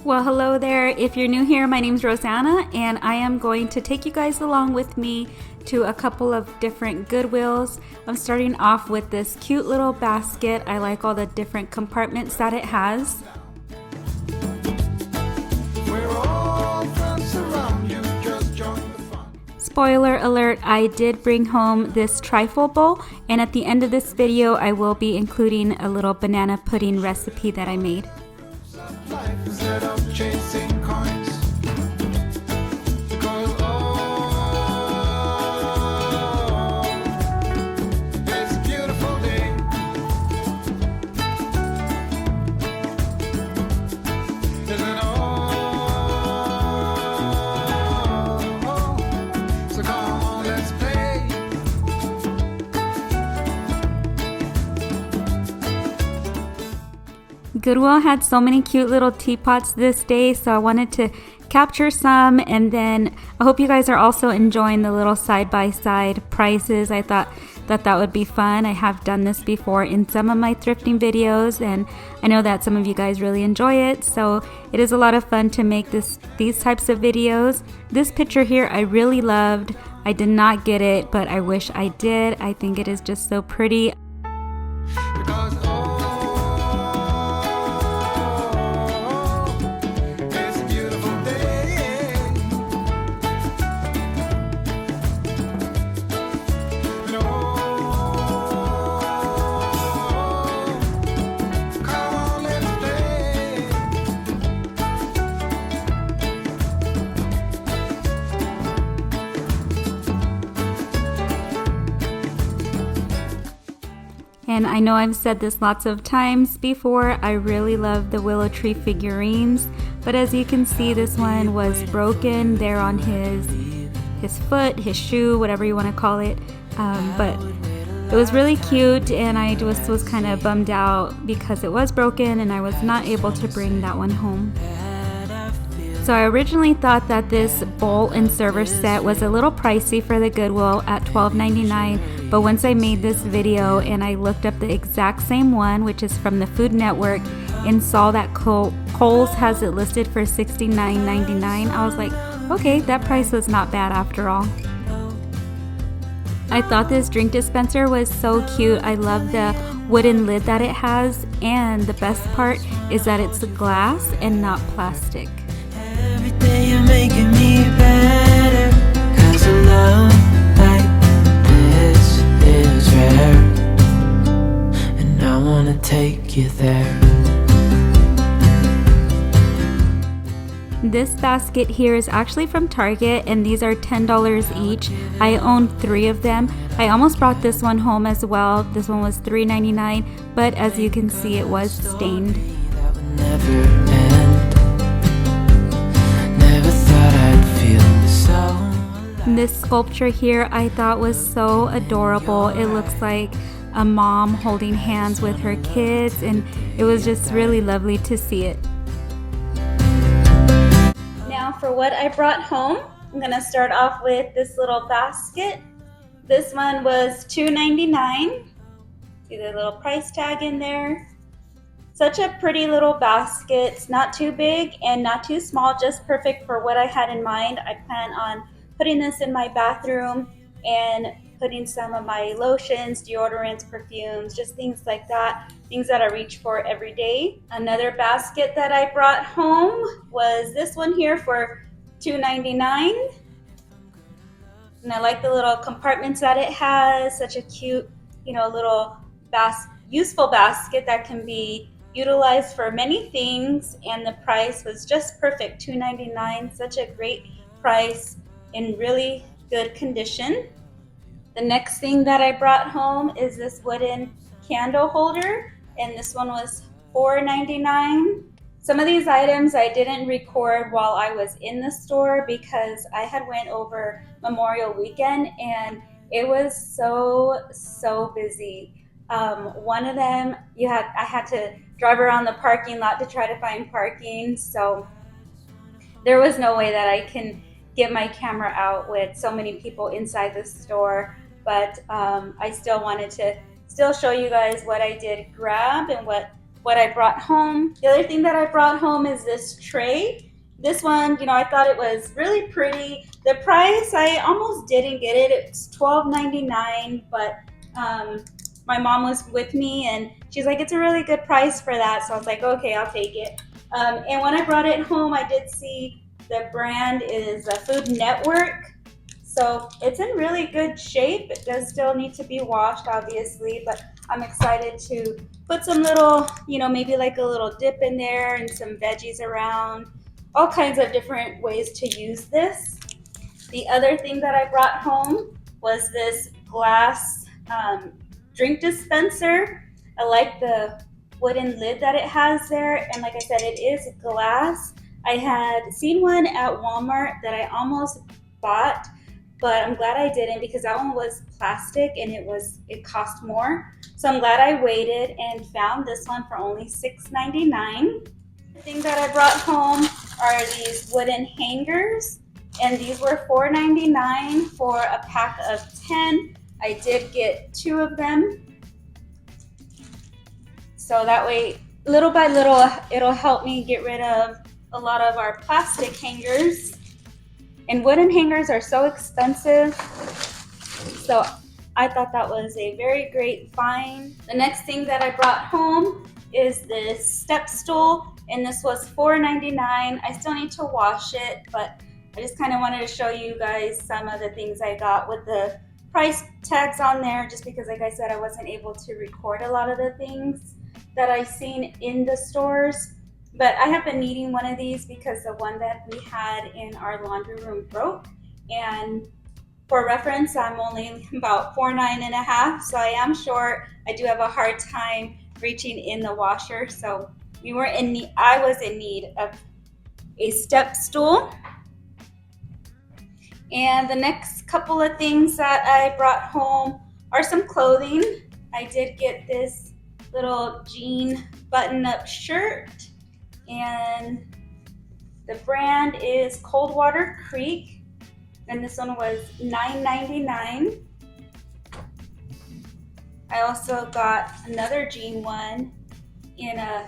Well, hello there. If you're new here, my name's Rosanna, and I am going to take you guys along with me to a couple of different Goodwills. I'm starting off with this cute little basket. I like all the different compartments that it has. Spoiler alert, I did bring home this trifle bowl, and at the end of this video I will be including a little banana pudding recipe that I made. Goodwill had so many cute little teapots this day, so I wanted to capture some, and then I hope you guys are also enjoying the little side-by-side prices. I thought that would be fun. I have done this before in some of my thrifting videos, and I know that some of you guys really enjoy it, so it is a lot of fun to make these types of videos. This picture here I really loved. I did not get it, but I wish I did. I think it is just so pretty. And I know I've said this lots of times before, I really love the willow tree figurines, but as you can see, this one was broken there on his foot, his shoe, whatever you want to call it, but it was really cute, and I just was kind of bummed out because it was broken and I was not able to bring that one home. So I originally thought that this bowl and server set was a little pricey for the Goodwill at $12.99, but once I made this video and I looked up the exact same one, which is from the Food Network, and saw that Kohl's has it listed for $69.99, I was like, okay, that price was not bad after all. I thought this drink dispenser was so cute. I love the wooden lid that it has, and the best part is that it's glass and not plastic. Every day you're making me better, 'cause a love like this is rare, and I wanna take you there. This basket here is actually from Target, and these are $10 each. I own 3 of them. I almost brought this one home as well. This one was $3.99, but as you can see, it was stained. That would never end. Never thought I'd feel so. This sculpture here I thought was so adorable. It looks like a mom holding hands with her kids, and it was just really lovely to see it. Now for what I brought home, I'm gonna start off with this little basket. This one was $2.99. See the little price tag in there. Such a pretty little basket. It's not too big and not too small, just perfect for what I had in mind. I plan on putting this in my bathroom and putting some of my lotions, deodorants, perfumes, just things like that, things that I reach for every day. Another basket that I brought home was this one here for $2.99. And I like the little compartments that it has, such a cute, little useful basket that can be utilized for many things, and the price was just perfect, $2.99. Such a great price in really good condition. The next thing that I brought home is this wooden candle holder, and this one was $4.99. Some of these items I didn't record while I was in the store because I had went over Memorial Weekend and it was so busy. One of them, I had to drive around the parking lot to try to find parking, so there was no way that I can get my camera out with so many people inside the store, but I still wanted to show you guys what I did grab and what what I brought home. The other thing that I brought home is this tray. This one, I thought it was really pretty. The price, I almost didn't get it. It's $12.99, but my mom was with me and she's like, it's a really good price for that. So I was like, okay, I'll take it. And when I brought it home, I did see the brand is a Food Network. So it's in really good shape. It does still need to be washed, obviously, but I'm excited to put some little, maybe like a little dip in there and some veggies around. All kinds of different ways to use this. The other thing that I brought home was this glass drink dispenser. I like the wooden lid that it has there, and like I said, it is glass. I had seen one at Walmart that I almost bought, but I'm glad I didn't because that one was plastic and it cost more. So I'm glad I waited and found this one for only $6.99. The thing that I brought home are these wooden hangers, and these were $4.99 for a pack of 10. I did get 2 of them. So that way, little by little, it'll help me get rid of a lot of our plastic hangers. And wooden hangers are so expensive. So I thought that was a very great find. The next thing that I brought home is this step stool, and this was $4.99. I still need to wash it, but I just kind of wanted to show you guys some of the things I got with the price tags on there, just because, like I said, I wasn't able to record a lot of the things that I've seen in the stores. But I have been needing one of these because the one that we had in our laundry room broke. And for reference, I'm only about 4'9½", so I am short. I do have a hard time reaching in the washer, so I was in need of a step stool. And the next couple of things that I brought home are some clothing. I did get this little jean button-up shirt, and the brand is Coldwater Creek, and this one was $9.99. I also got another jean one in a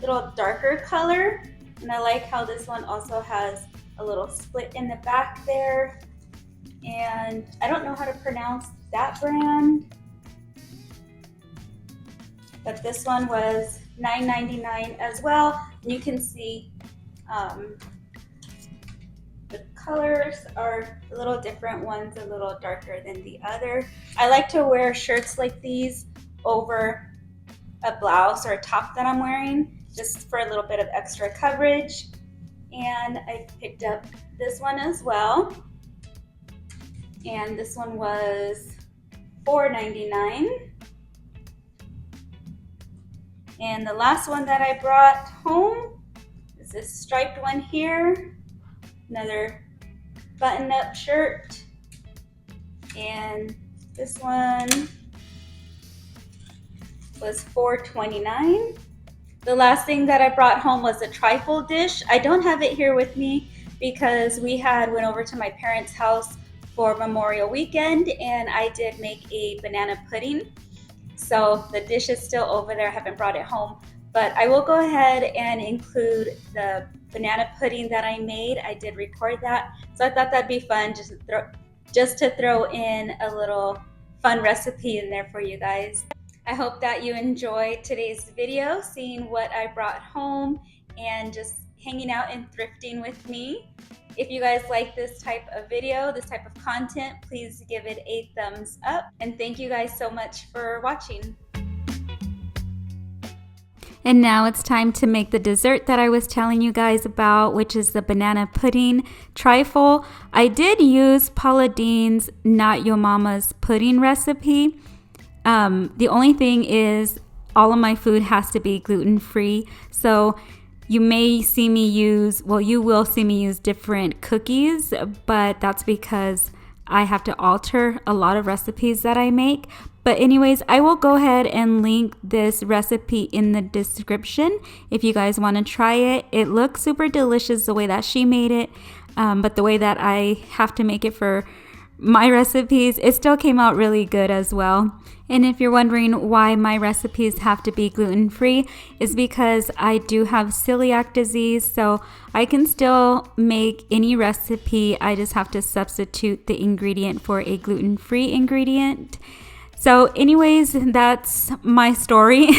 little darker color, and I like how this one also has a little split in the back there. And I don't know how to pronounce that brand, but this one was $9.99 as well. And you can see the colors are a little different. One's a little darker than the other. I like to wear shirts like these over a blouse or a top that I'm wearing, just for a little bit of extra coverage. And I picked up this one as well. And this one was $4.99. And the last one that I brought home is this striped one here. Another button-up shirt. And this one was $4.29. The last thing that I brought home was a trifle dish. I don't have it here with me because we went over to my parents' house for Memorial Weekend, and I did make a banana pudding. So the dish is still over there. I haven't brought it home, but I will go ahead and include the banana pudding that I made. I did record that, so I thought that'd be fun just to throw in a little fun recipe in there for you guys. I hope that you enjoyed today's video, seeing what I brought home and just hanging out and thrifting with me. If you guys like this type of video, this type of content, please give it a thumbs up. And thank you guys so much for watching. And now it's time to make the dessert that I was telling you guys about, which is the banana pudding trifle. I did use Paula Deen's Not Your Mama's pudding recipe. The only thing is all of my food has to be gluten-free. So you may see me use, you will see me use different cookies, but that's because I have to alter a lot of recipes that I make. But anyways, I will go ahead and link this recipe in the description if you guys want to try it. It looks super delicious the way that she made it, but the way that I have to make it for my recipes, it still came out really good as well. And if you're wondering why my recipes have to be gluten-free, is because I do have celiac disease, so I can still make any recipe. I just have to substitute the ingredient for a gluten-free ingredient. So anyways, that's my story.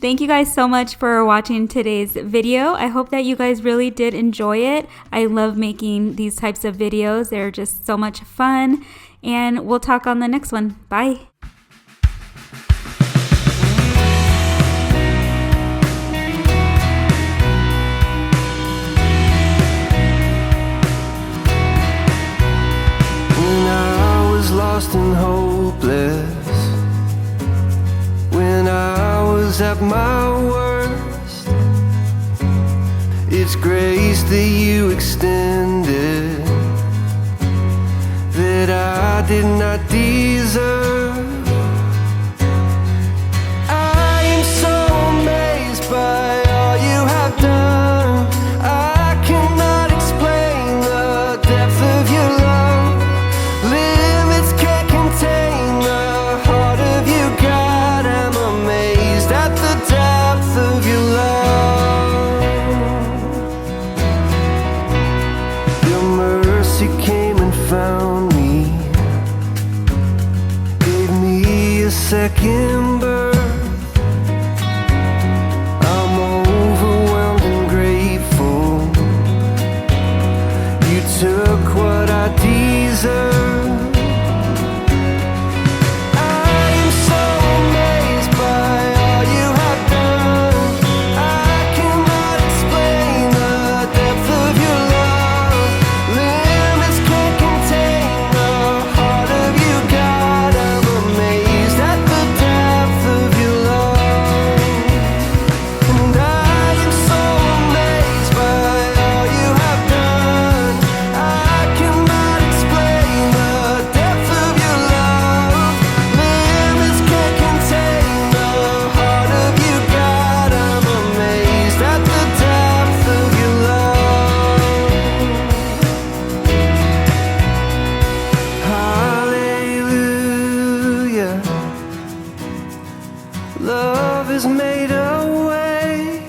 Thank you guys so much for watching today's video. I hope that you guys really did enjoy it. I love making these types of videos. They're just so much fun. And we'll talk on the next one. Bye. When I was lost and hopeless, when I was at my worst, it's grace that you extended that I did not deserve. I am so amazed by all you have done. I cannot explain the depth of your love. Limits can't contain the heart of you, God. I'm amazed at the depth of your love. Your mercy came and found me, gave me a second birth. I'm overwhelmed and grateful. You took what I deserve. I am so amazed by all you have done. I cannot explain the depth of your love. Limits can't contain the heart of you, God. I'm amazed at the depth of your love. And I am so amazed by all you have done. I cannot explain the depth of your love. Limits can't contain the heart of you, God. I'm amazed at the depth of your love. Hallelujah. Love has made a way.